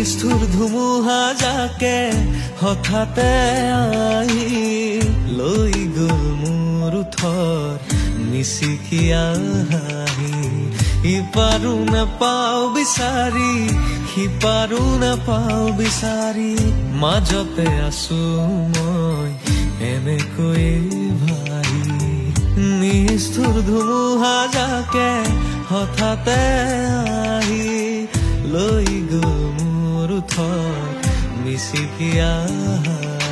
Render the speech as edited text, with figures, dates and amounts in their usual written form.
নিষ্ঠুৰ ধুমুহা জাকে হঠাতে আহি লৈ গ'ল মোৰ ওঠৰ নিচিকিয়া হাঁহি। ইপাৰো নাপাওঁ বিচাৰি সিপাৰো নাপাওঁ বিচাৰি, মাজতে আছো মই এনেকৈ ভাহি। নিষ্ঠুৰ ধুমুহা জাকে হঠাতে আহি লৈ গ'ল মোৰ ওঠৰ নিচিকিয়া হাঁহি।